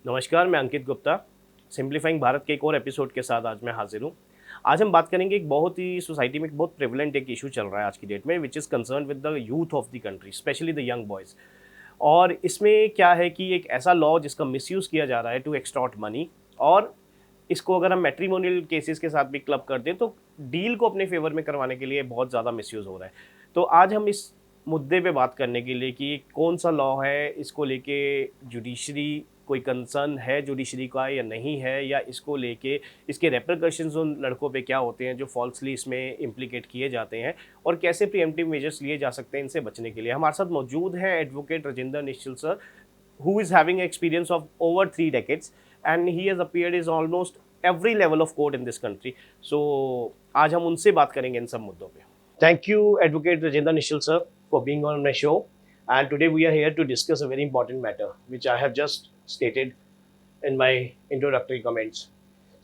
नमस्कार, मैं अंकित गुप्ता। सिंप्लीफाइंग भारत के एक और एपिसोड के साथ आज मैं हाजिर हूँ। आज हम बात करेंगे एक बहुत ही सोसाइटी में एक बहुत प्रेवलेंट एक इशू चल रहा है आज की डेट में, which is concern with the youth of the country, specially the young boys. और इसमें क्या है कि एक ऐसा लॉ जिसका मिसयूज़ किया जा रहा है टू एक्सटॉर्ट मनी, और इसको अगर हम मैट्रिमोनियल केसेस के साथ भी क्लब कर दें तो डील को अपने फेवर में करवाने के लिए बहुत ज़्यादा मिसयूज़ हो रहा है। तो आज हम इस मुद्दे पे बात करने के लिए कि कौन सा लॉ है, इसको लेके जुडिशरी कोई कंसर्न है जुडिशरी का या नहीं है, या इसको लेके इसके रेपरकशंस उन लड़कों पे क्या होते हैं जो फॉल्सली इसमें इम्प्लीकेट किए जाते हैं, और कैसे प्रिएम्प्टिव मेजर्स लिए जा सकते हैं इनसे बचने के लिए। हमारे साथ मौजूद हैं advocate Rajinder Nishchal sir, who is having experience of over 3 decades, and he has appeared in almost every level of court in this country. So आज हम उनसे बात करेंगे इन सब मुद्दों पे। Thank you, Advocate Rajinder Nischal sir, for being on my show. And today we are here to discuss a very important matter, which I have just stated in my introductory comments.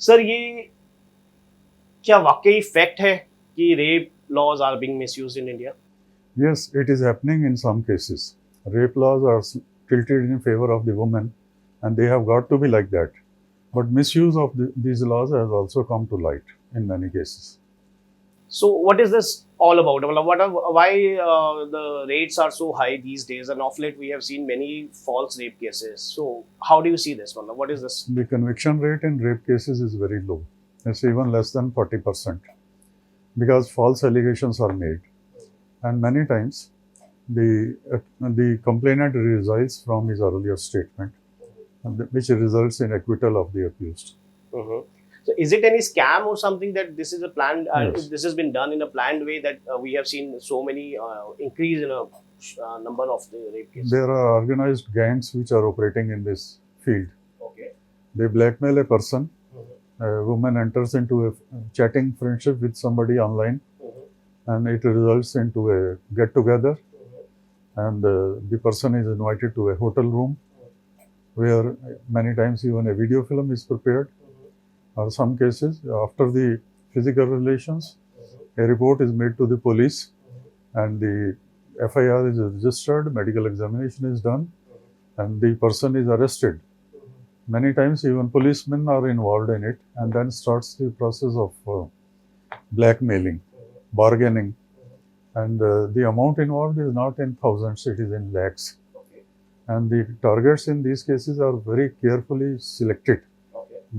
Sir, ये क्या वाकई fact है कि rape laws are being misused in India? Yes, it is happening in some cases. Rape laws are tilted in favor of the woman, and they have got to be like that. But misuse of these laws has also come to light in many cases. So what is this all about? Why the rates are so high these days, and of late we have seen many false rape cases. So how do you see this one? What is this? The conviction rate in rape cases is very low. It's even less than 40% because false allegations are made, and many times the complainant resides from his earlier statement, which results in acquittal of the accused. So is it any scam or something that this is a planned, Yes. this has been done in a planned way, that we have seen so many increase in a number of the rape cases? There are organized gangs which are operating in this field. Okay. They blackmail a person. A woman enters into a chatting friendship with somebody online, and it results into a get-together, and the person is invited to a hotel room where many times even a video film is prepared. Or some cases, after the physical relations, a report is made to the police, and the FIR is registered, medical examination is done, and the person is arrested. Many times even policemen are involved in it, and then starts the process of blackmailing, bargaining, and the amount involved is not in thousands, it is in lakhs. And the targets in these cases are very carefully selected.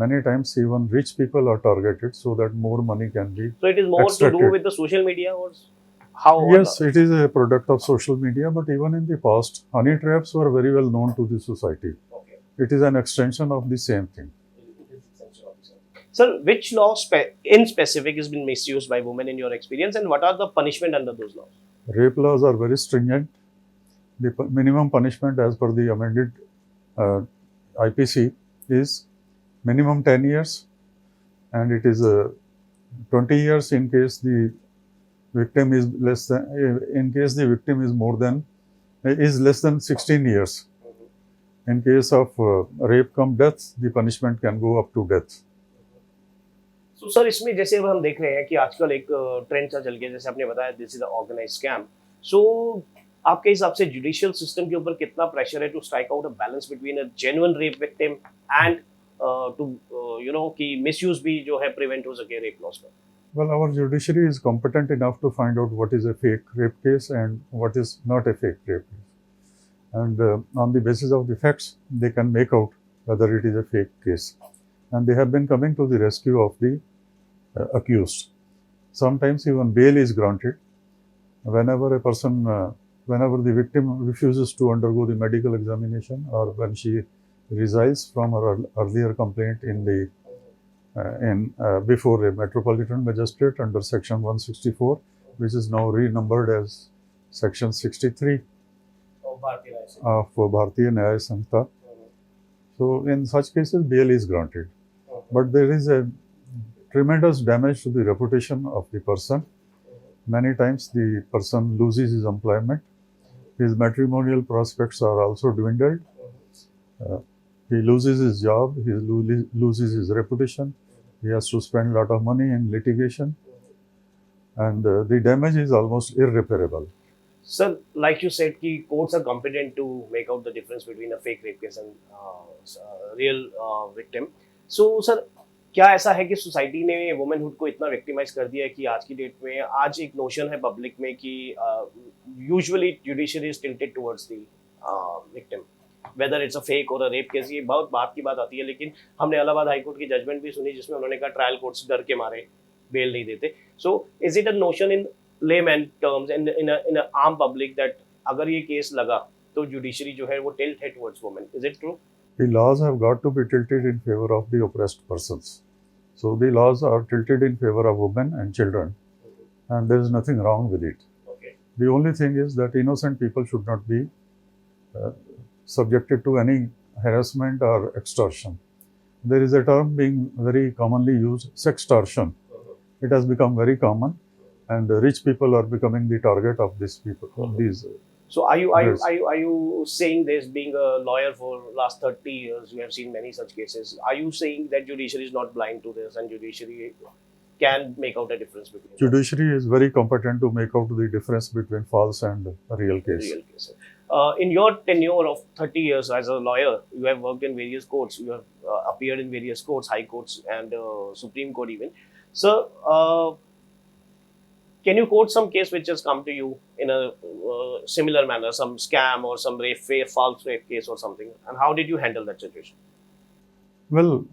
Many times even rich people are targeted so that more money can be So it is more extracted. to do with the social media, or how? Yes, it is a product of social media, but even in the past, honey traps were very well known to the society. Okay. It is an extension of the same thing. Sir, which law in specific has been misused by women in your experience, and what are the punishment under those laws? Rape laws are very stringent. The minimum punishment as per the amended IPC is minimum 10 years, and it is 20 years in case the victim is less than, in case the victim is less than 16 years. In case of rape cum death, the punishment can go up to death. So sir, इसमें जैसे अब हम देख रहे हैं कि आजकल एक ट्रेंड सा चल गया, जैसे आपने बताया, दिस इज ऑर्गेनाइज्ड स्कैम। सो आपके हिसाब से जुडिशियल सिस्टम के ऊपर कितना प्रेशर है to strike out a balance between a genuine rape victim and to कि मिसयूज भी जो है प्रिवेंट हो सके रेप लॉस का? Well, our judiciary is competent enough to find out what is a fake rape case and what is not a fake rape case. And on the basis of the facts, they can make out whether it is a fake case. And they have been coming to the rescue of the accused. Sometimes even bail is granted. Whenever whenever the victim refuses to undergo the medical examination, or when she resigns from her earlier complaint in the before a metropolitan magistrate under section 164, which is now renumbered as section 63 of Bharatiya Nyaya Samhita. So in such cases, bail is granted. But there is a tremendous damage to the reputation of the person. Many times the person loses his employment. His matrimonial prospects are also dwindled. He loses his job, he loses his reputation, he has to spend a lot of money in litigation, and the damage is almost irreparable. Sir, like you said, कि courts are competent to make out the difference between a fake rape case and real victim. So, sir, क्या ऐसा है कि society ने womanhood को इतना victimise कर दिया है कि आज की डेट में आज एक नोशन है पब्लिक में कि usually judiciary is tilted towards the victim, whether it's a fake और अ रेप केस. ये बहुत बात की बात आती है, लेकिन हमने इलाहाबाद हाई कोर्ट की जजमेंट भी सुनी जिसमें उन्होंने कहा ट्रायल कोर्ट्स डर के मारे बेल नहीं देते. So is it a notion in layman terms in a आम पब्लिक दैट अगर ये केस लगा तो जुडिशरी जो है वो टिल्ट है towards women? Is it true? The laws have got to be tilted in favor of the oppressed persons. So the laws are tilted in favor of women and children, and there is nothing wrong with it. Okay. The only thing is that innocent people should not be subjected to any harassment or extortion. There is a term being very commonly used, sextortion. It has become very common, and rich people are becoming the target of these people. These. So are you Yes. saying this, being a lawyer for last 30 years, you have seen many such cases. Are you saying that judiciary is not blind to this and judiciary can make out a difference between them? Judiciary is very competent to make out the difference between false and real case. Real cases? In your tenure of 30 years as a lawyer, you have worked in various courts. You have appeared in various courts, high courts and Supreme Court even. So, can you quote some case which has come to you in a similar manner, some scam or some false rape case or something, and how did you handle that situation? Well,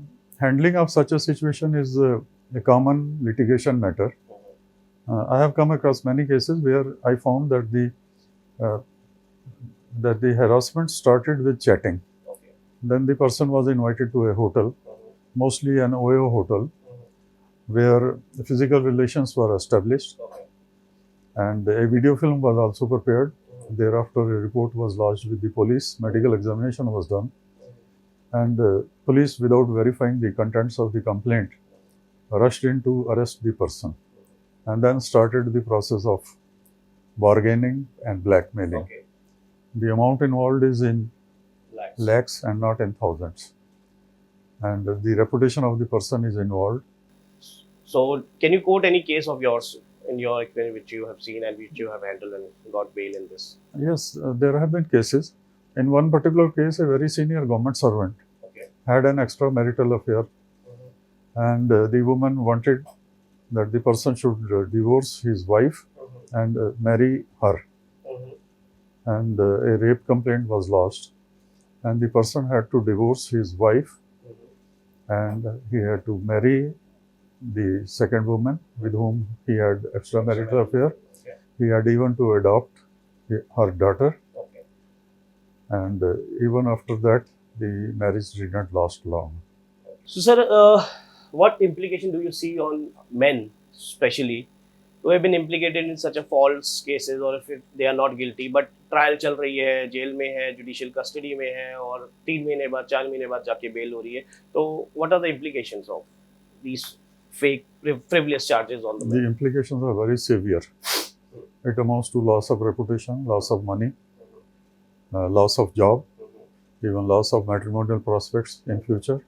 handling of such a situation is a common litigation matter. I have come across many cases where I found that the harassment started with chatting. Okay. Then the person was invited to a hotel, mostly an OAO hotel, where physical relations were established, Okay. and a video film was also prepared. Thereafter, a report was lodged with the police, medical examination was done, and police, without verifying the contents of the complaint, rushed in to arrest the person, and then started the process of bargaining and blackmailing. Okay. The amount involved is in Lakhs. and not in thousands, and the reputation of the person is involved. So, can you quote any case of yours in your experience which you have seen and which you have handled and got bail in this? Yes, there have been cases. In one particular case, a very senior government servant Okay. had an extramarital affair, and the woman wanted that the person should divorce his wife and marry her. And a rape complaint was lodged, and the person had to divorce his wife, and he had to marry the second woman with whom he had extramarital affair. Okay. He had even to adopt her daughter, Okay. and even after that, the marriage did not last long. So, sir, what implication do you see on men, especially, who have been implicated in such a false cases, or if they are not guilty, but trial चल रही है, jail में है, judicial custody में है, और 3 महीने बाद 4 महीने बाद जाके बेल हो रही है, तो what are the implications of these fake frivolous charges on the The men? implications are very severe. It amounts to loss of reputation, loss of money, loss of job, even loss of matrimonial prospects in future,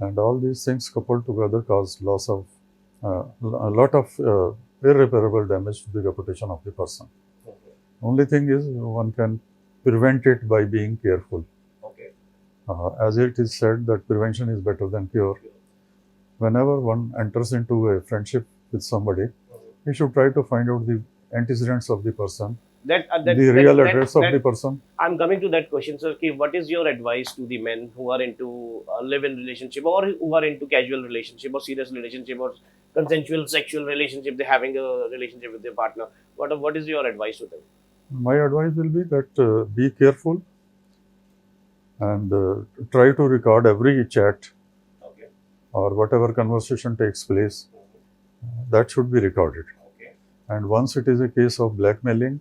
and all these things coupled together cause loss of a lot of irreparable damage to the reputation of the person. Only thing is, one can prevent it by being careful. Okay. As it is said that prevention is better than cure. Whenever one enters into a friendship with somebody, he should try to find out the antecedents of the person, the real address of the person. I'm coming to that question, sir. What is your advice to the men who are into a live-in relationship, or who are into casual relationship, or serious relationship, or consensual sexual relationship? They're having a relationship with their partner. What is your advice to them? My advice will be that be careful and try to record every chat Okay. or whatever conversation takes place. That should be recorded. Okay. And once it is a case of blackmailing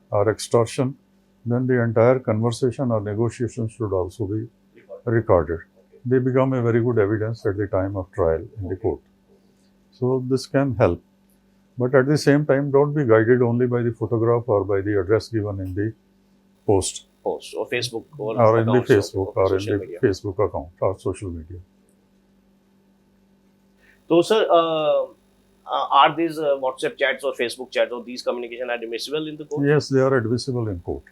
or extortion, then the entire conversation or negotiation should also be recorded. Okay. They become a very good evidence at the time of trial in the court. So this can help. But at the same time, don't be guided only by the photograph or by the address given in the post. Post or Facebook or in the accounts Facebook of or in social the media. Facebook account or social media. So, sir, are these WhatsApp chats or Facebook chats or these communication are admissible in the court? Yes, they are admissible in court.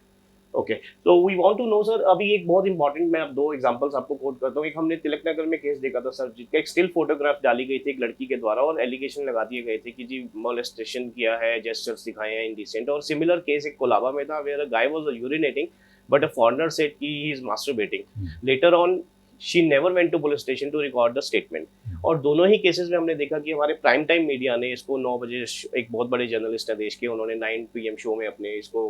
Okay तो we want to know sir, अभी एक बहुत important, मैं अब दो examples आपको coat करता हूँ। एक हमने तिलक नगर में केस देखा था सर, जिसका एक स्टिल फोटोग्राफ डाली गई थी एक लड़की के द्वारा और एलिगेशन लगा दिए गए थे कि जी मोलेस्टेशन किया है, जेस्चर्स दिखाए हैं इंडिसेंट। और सिमिलर केस एक कोलाबा में था where a guy was urinating but a foreigner said कि he is masturbating. Later on she never went to police station to record the statement. और दोनों ही केसेस में हमने देखा कि हमारे प्राइम टाइम मीडिया ने इसको 9 बजे, एक बहुत बड़े जर्नलिस्ट है देश के, उन्होंने 9 PM शो में अपने इसको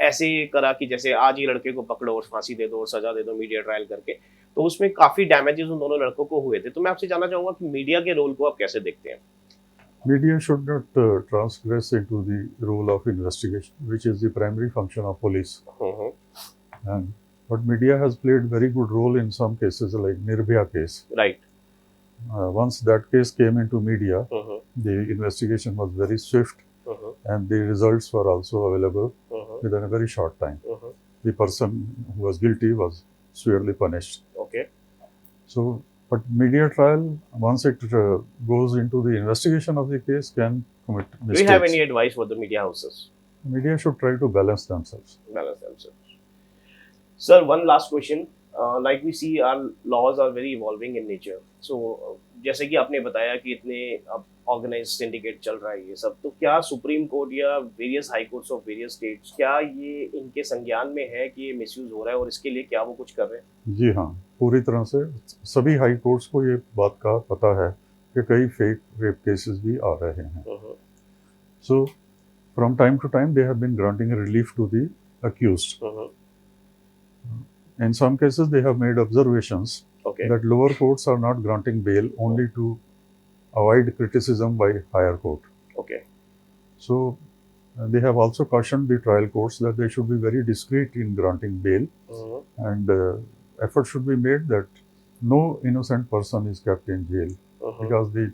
ऐसे करा कि जैसे आज ही लड़के को पकड़ो और फांसी दे दो और सजा दे दो मीडिया ट्रायल करके। तो उसमें काफी डैमेजेस उन दोनों लड़कों को हुए थे। तो मैं आपसे जानना चाहूंगा कि मीडिया के रोल को आप कैसे देखते हैं? Media should not transgress into the role of investigation, which is the primary function of police. And but media has played very good role in some cases, like Nirbhaya case. Right. Once that case came into media, the investigation was very swift, and the results were also available within a very short time. The person who was guilty was severely punished. Okay. So, but media trial, once it goes into the investigation of the case, can commit mistakes. Do you have any advice for the media houses? Media should try to balance themselves. Balance themselves. Sir, one last question. Like we see, our laws are very evolving in nature. So, जैसे कि आपने बताया कि इतने अब organise syndicate चल रहा है ये सब, तो क्या सुप्रीम कोर्ट या various high courts of various states, क्या ये इनके संज्ञान में है कि ये मिसयूज हो रहा है और इसके लिए क्या वो कुछ कर रहे हैं? जी हाँ, पूरी तरह से सभी हाई कोर्ट्स को ये बात का पता है कि कई फेक रेप केसेस भी आ रहे हैं। So from time to time they have been granting relief to the accused. In some cases, they have made observations that lower courts are not granting bail only to avoid criticism by higher court. Okay. So, they have also cautioned the trial courts that they should be very discreet in granting bail, and effort should be made that no innocent person is kept in jail because the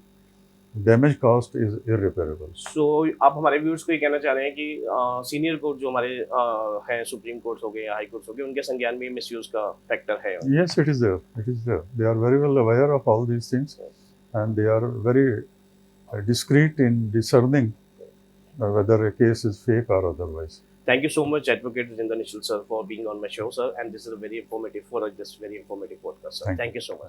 damage caused is irreparable. So, आप हमारे viewers को ये कहना चाह रहे हैं कि senior court जो हमारे हैं, सुप्रीम कोर्ट्स हो गए या हाई कोर्ट्स हो गए, उनके संज्ञान में मिसयूज का फैक्टर है? Yes, it is there. It is there. They are very well aware of all these things, and they are very discreet in discerning whether a case is fake or otherwise. Thank you so much, Advocate Rajinder Nischal sir, for being on my show, sir. And this is a very informative podcast, sir. Thank you so much.